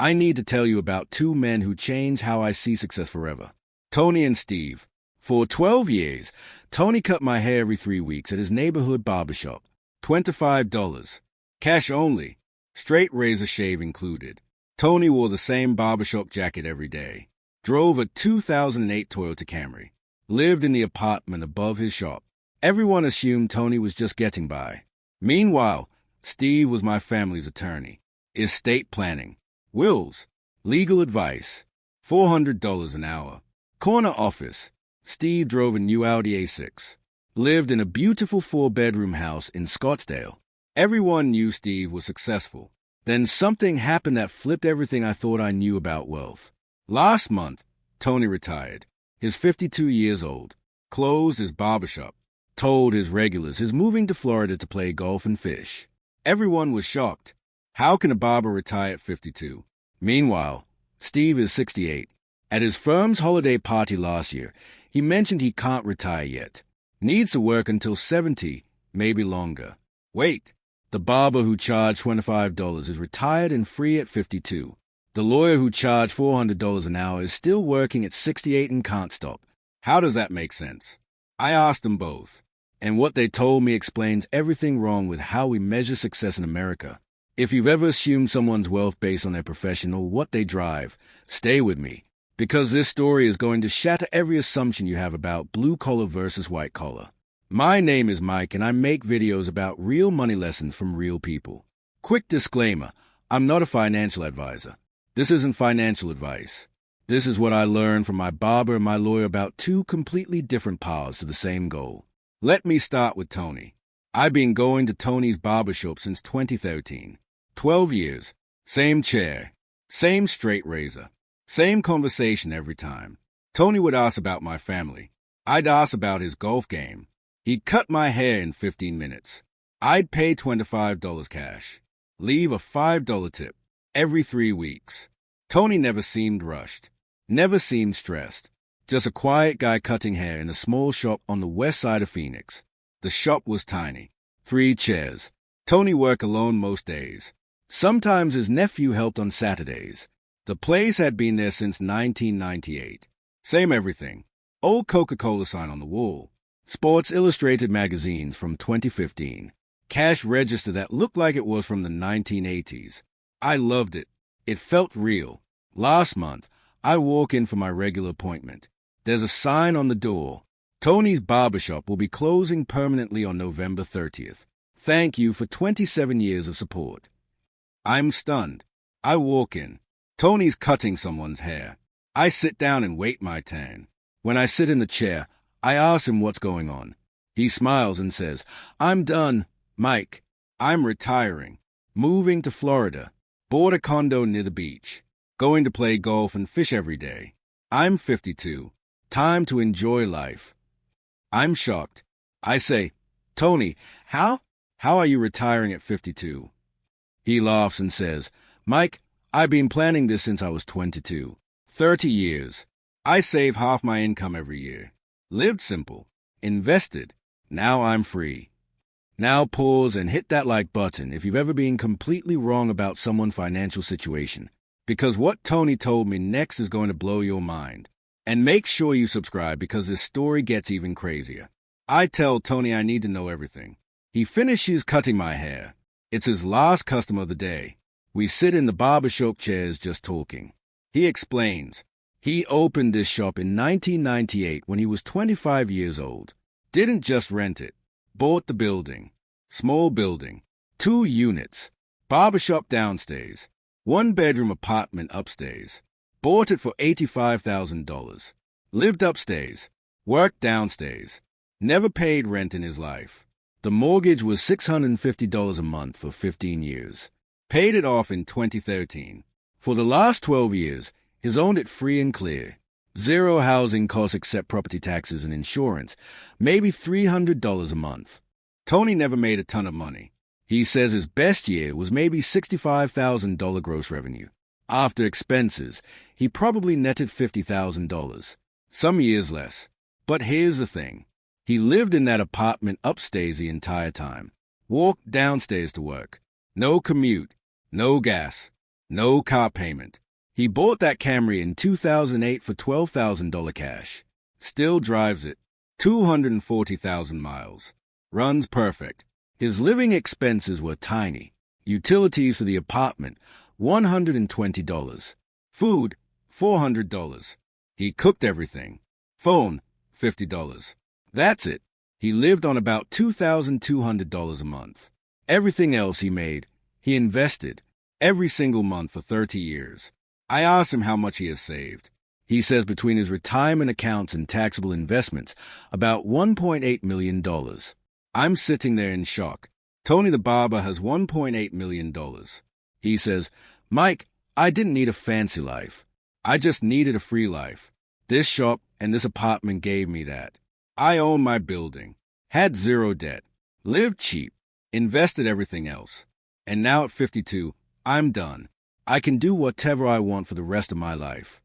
I need to tell you about two men who changed how I see success forever. Tony and Steve. For 12 years, Tony cut my hair every 3 weeks at his neighborhood barbershop. $25. Cash only. Straight razor shave included. Tony wore the same barbershop jacket every day. Drove a 2008 Toyota Camry. Lived in the apartment above his shop. Everyone assumed Tony was just getting by. Meanwhile, Steve was my family's attorney. Estate planning. Wills. Legal advice. $400 an hour. Corner office. Steve drove a new Audi A6. Lived in a beautiful 4-bedroom house in Scottsdale. Everyone knew Steve was successful. Then something happened that flipped everything I thought I knew about wealth. Last month, Tony retired. He's 52 years old. Closed his barbershop. Told his regulars he's moving to Florida to play golf and fish. Everyone was shocked. How can a barber retire at 52? Meanwhile, Steve is 68. At his firm's holiday party last year, he mentioned he can't retire yet. Needs to work until 70, maybe longer. Wait, the barber who charged $25 is retired and free at 52. The lawyer who charged $400 an hour is still working at 68 and can't stop. How does that make sense? I asked them both, and what they told me explains everything wrong with how we measure success in America. If you've ever assumed someone's wealth based on their profession or what they drive, stay with me, because this story is going to shatter every assumption you have about blue-collar versus white-collar. My name is Mike, and I make videos about real money lessons from real people. Quick disclaimer, I'm not a financial advisor. This isn't financial advice. This is what I learned from my barber and my lawyer about two completely different paths to the same goal. Let me start with Tony. I've been going to Tony's barbershop since 2013. 12 years. Same chair. Same straight razor. Same conversation every time. Tony would ask about my family. I'd ask about his golf game. He'd cut my hair in 15 minutes. I'd pay $25 cash. Leave a $5 tip. Every 3 weeks. Tony never seemed rushed. Never seemed stressed. Just a quiet guy cutting hair in a small shop on the west side of Phoenix. The shop was tiny. 3 chairs. Tony worked alone most days. Sometimes his nephew helped on Saturdays. The place had been there since 1998. Same everything. Old Coca-Cola sign on the wall. Sports Illustrated magazines from 2015. Cash register that looked like it was from the 1980s. I loved it. It felt real. Last month, I walk in for my regular appointment. There's a sign on the door. Tony's barbershop will be closing permanently on November 30th. Thank you for 27 years of support. I'm stunned. I walk in. Tony's cutting someone's hair. I sit down and wait my turn. When I sit in the chair, I ask him what's going on. He smiles and says, "I'm done, Mike. I'm retiring. Moving to Florida. Bought a condo near the beach. Going to play golf and fish every day. I'm 52. Time to enjoy life." I'm shocked. I say, "Tony, how are you retiring at 52? He laughs and says, "Mike, I've been planning this since I was 22. 30 years. I save half my income every year. Lived simple. Invested. Now I'm free." Now pause and hit that like button if you've ever been completely wrong about someone's financial situation, because what Tony told me next is going to blow your mind. And make sure you subscribe because this story gets even crazier. I tell Tony I need to know everything. He finishes cutting my hair. It's his last customer of the day. We sit in the barbershop chairs just talking. He explains. He opened this shop in 1998 when he was 25 years old. Didn't just rent it. Bought the building. Small building. 2 units. Barbershop downstairs. 1-bedroom apartment upstairs. Bought it for $85,000. Lived upstairs. Worked downstairs. Never paid rent in his life. The mortgage was $650 a month for 15 years. Paid it off in 2013. For the last 12 years, he's owned it free and clear. Zero housing costs except property taxes and insurance. Maybe $300 a month. Tony never made a ton of money. He says his best year was maybe $65,000 gross revenue. After expenses, he probably netted $50,000. Some years less. But here's the thing. He lived in that apartment upstairs the entire time. Walked downstairs to work. No commute. No gas. No car payment. He bought that Camry in 2008 for $12,000 cash. Still drives it. 240,000 miles. Runs perfect. His living expenses were tiny. Utilities for the apartment, $120. Food, $400. He cooked everything. Phone, $50. That's it. He lived on about $2,200 a month. Everything else he made, he invested, every single month for 30 years. I asked him how much he has saved. He says between his retirement accounts and taxable investments, about $1.8 million. I'm sitting there in shock. Tony the barber has $1.8 million. He says, Mike, I didn't need a fancy life. I just needed a free life. This shop and this apartment gave me that. I own my building, had zero debt, lived cheap, invested everything else. And now at 52, I'm done. I can do whatever I want for the rest of my life.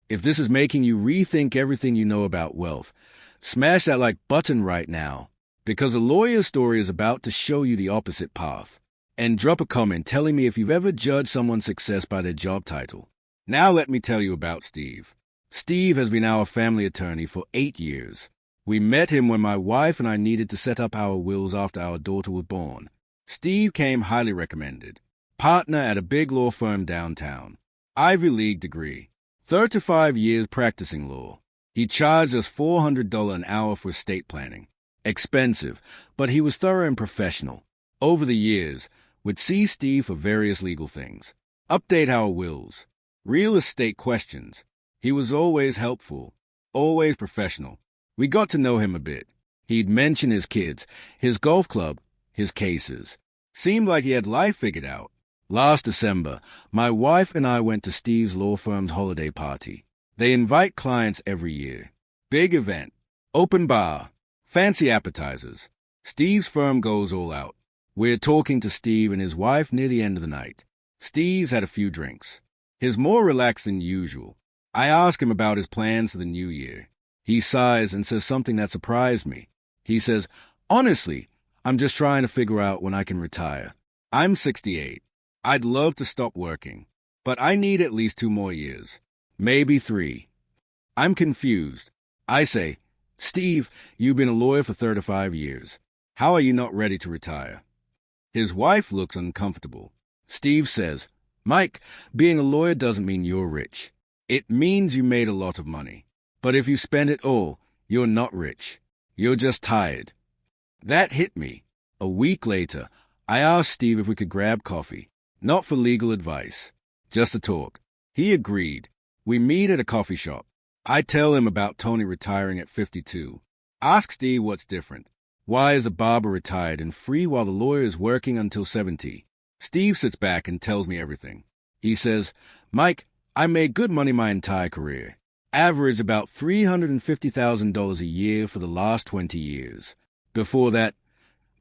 If this is making you rethink everything you know about wealth, smash that like button right now, because a lawyer's story is about to show you the opposite path. And drop a comment telling me if you've ever judged someone's success by their job title. Now let me tell you about Steve. Steve has been our family attorney for 8 years. We met him when my wife and I needed to set up our wills after our daughter was born. Steve came highly recommended. Partner at a big law firm downtown. Ivy League degree. 35 years practicing law. He charged us $400 an hour for estate planning. Expensive, but he was thorough and professional. Over the years, would see Steve for various legal things. Update our wills. Real estate questions. He was always helpful. Always professional. We got to know him a bit. He'd mention his kids, his golf club, his cases. Seemed like he had life figured out. Last December, my wife and I went to Steve's law firm's holiday party. They invite clients every year. Big event. Open bar. Fancy appetizers. Steve's firm goes all out. We're talking to Steve and his wife near the end of the night. Steve's had a few drinks. He's more relaxed than usual. I ask him about his plans for the new year. He sighs and says something that surprised me. He says, honestly, I'm just trying to figure out when I can retire. I'm 68. I'd love to stop working, but I need at least 2 more years. Maybe 3. I'm confused. I say, Steve, you've been a lawyer for 35 years. How are you not ready to retire? His wife looks uncomfortable. Steve says, Mike, being a lawyer doesn't mean you're rich. It means you made a lot of money. But if you spend it all, you're not rich. You're just tired. That hit me. A week later, I asked Steve if we could grab coffee. Not for legal advice, just to talk. He agreed. We meet at a coffee shop. I tell him about Tony retiring at 52. Ask Steve what's different. Why is a barber retired and free while the lawyer is working until 70? Steve sits back and tells me everything. He says, Mike, I made good money my entire career. Average about $350,000 a year for the last 20 years. Before that,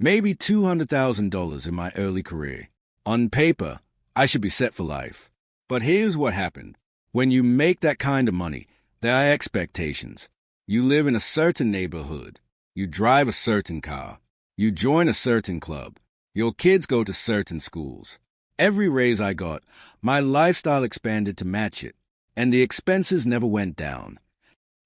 maybe $200,000 in my early career. On paper, I should be set for life. But here's what happened. When you make that kind of money, there are expectations. You live in a certain neighborhood. You drive a certain car. You join a certain club. Your kids go to certain schools. Every raise I got, my lifestyle expanded to match it, and the expenses never went down.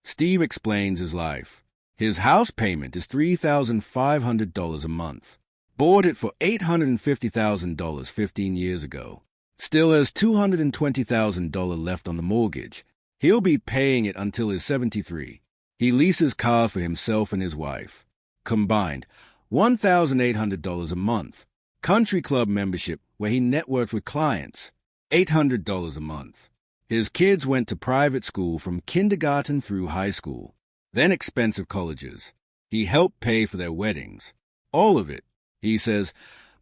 Steve explains his life. His house payment is $3,500 a month. Bought it for $850,000 15 years ago. Still has $220,000 left on the mortgage. He'll be paying it until he's 73. He leases cars for himself and his wife. Combined, $1,800 a month. Country club membership where he networks with clients, $800 a month. His kids went to private school from kindergarten through high school, then expensive colleges. He helped pay for their weddings. All of it. He says,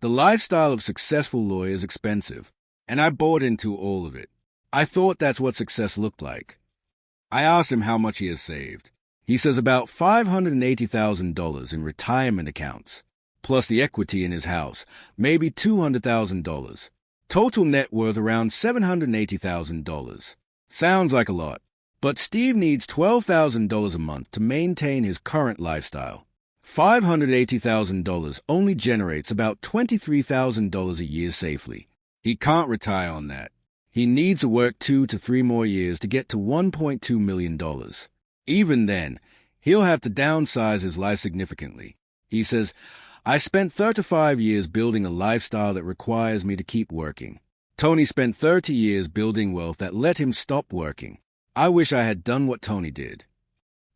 the lifestyle of successful lawyers is expensive, and I bought into all of it. I thought that's what success looked like. I asked him how much he has saved. He says about $580,000 in retirement accounts, plus the equity in his house, maybe $200,000. Total net worth around $780,000. Sounds like a lot, but Steve needs $12,000 a month to maintain his current lifestyle. $580,000 only generates about $23,000 a year safely. He can't retire on that. He needs to work 2 to 3 more years to get to $1.2 million. Even then, he'll have to downsize his life significantly. He says, I spent 35 years building a lifestyle that requires me to keep working. Tony spent 30 years building wealth that let him stop working. I wish I had done what Tony did.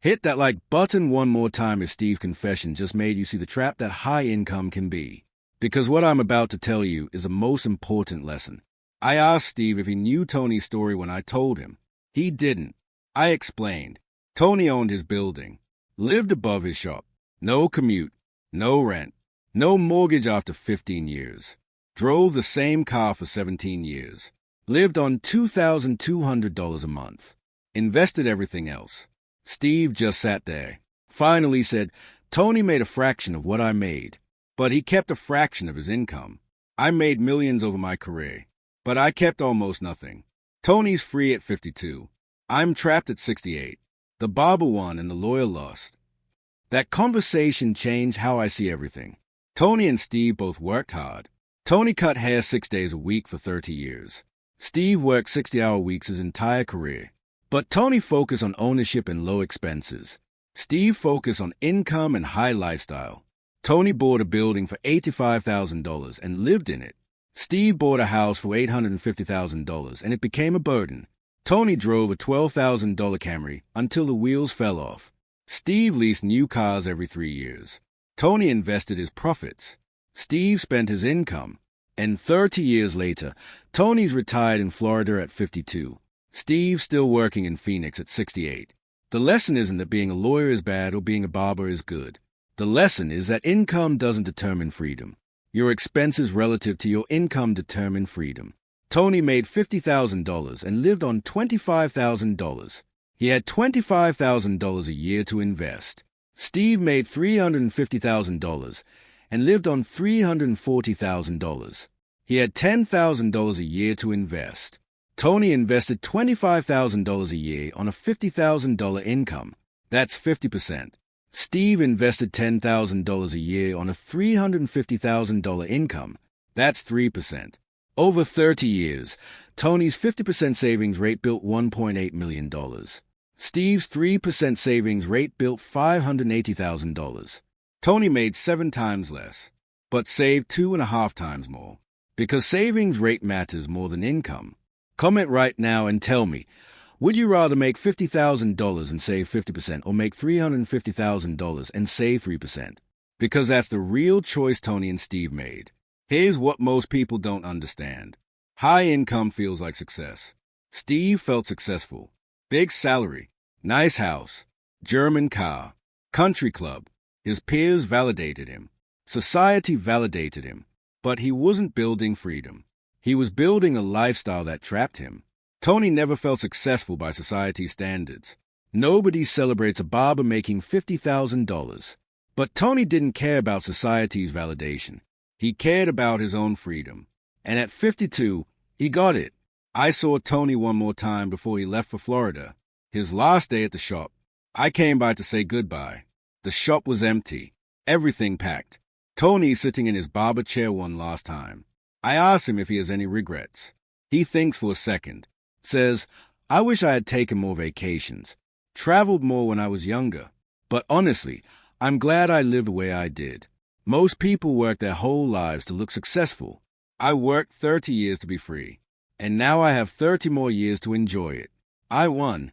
Hit that like button one more time if Steve's confession just made you see the trap that high income can be. Because what I'm about to tell you is a most important lesson. I asked Steve if he knew Tony's story when I told him. He didn't. I explained. Tony owned his building, lived above his shop, no commute, no rent, no mortgage after 15 years, drove the same car for 17 years, lived on $2,200 a month, invested everything else. Steve just sat there. Finally said, Tony made a fraction of what I made, but he kept a fraction of his income. I made millions over my career, but I kept almost nothing. Tony's free at 52. I'm trapped at 68. The barber won and the lawyer lost. That conversation changed how I see everything. Tony and Steve both worked hard. Tony cut hair 6 days a week for 30 years. Steve worked 60-hour weeks his entire career. But Tony focused on ownership and low expenses. Steve focused on income and high lifestyle. Tony bought a building for $85,000 and lived in it. Steve bought a house for $850,000 and it became a burden. Tony drove a $12,000 Camry until the wheels fell off. Steve leased new cars every 3 years. Tony invested his profits. Steve spent his income. And 30 years later, Tony's retired in Florida at 52. Steve's still working in Phoenix at 68. The lesson isn't that being a lawyer is bad or being a barber is good. The lesson is that income doesn't determine freedom. Your expenses relative to your income determine freedom. Tony made $50,000 and lived on $25,000. He had $25,000 a year to invest. Steve made $350,000 and lived on $340,000. He had $10,000 a year to invest. Tony invested $25,000 a year on a $50,000 income. That's 50%. Steve invested $10,000 a year on a $350,000 income. That's 3%. Over 30 years, Tony's 50% savings rate built $1.8 million. Steve's 3% savings rate built $580,000. Tony made 7 times less, but saved 2.5 times more. Because savings rate matters more than income. Comment right now and tell me, would you rather make $50,000 and save 50% or make $350,000 and save 3%? Because that's the real choice Tony and Steve made. Here's what most people don't understand. High income feels like success. Steve felt successful. Big salary, nice house, German car, country club. His peers validated him. Society validated him. But he wasn't building freedom. He was building a lifestyle that trapped him. Tony never felt successful by society's standards. Nobody celebrates a barber making $50,000. But Tony didn't care about society's validation. He cared about his own freedom. And at 52, he got it. I saw Tony one more time before he left for Florida. His last day at the shop. I came by to say goodbye. The shop was empty. Everything packed. Tony sitting in his barber chair one last time. I asked him if he has any regrets. He thinks for a second. Says, I wish I had taken more vacations. Traveled more when I was younger. But honestly, I'm glad I lived the way I did. Most people work their whole lives to look successful. I worked 30 years to be free. And now I have 30 more years to enjoy it. I won.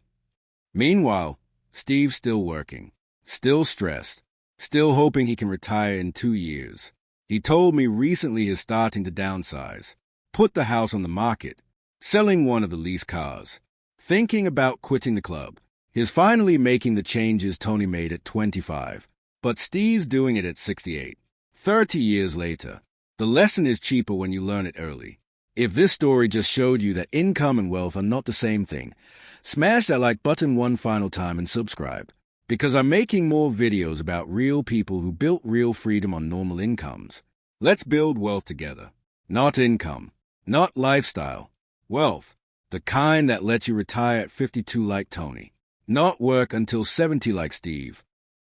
Meanwhile, Steve's still working. Still stressed. Still hoping he can retire in 2 years. He told me recently he's starting to downsize. Put the house on the market. Selling one of the leased cars. Thinking about quitting the club. He's finally making the changes Tony made at 25. But Steve's doing it at 68. 30 years later. The lesson is cheaper when you learn it early. If this story just showed you that income and wealth are not the same thing, smash that like button one final time and subscribe. Because I'm making more videos about real people who built real freedom on normal incomes. Let's build wealth together. Not income. Not lifestyle. Wealth. The kind that lets you retire at 52 like Tony. Not work until 70 like Steve.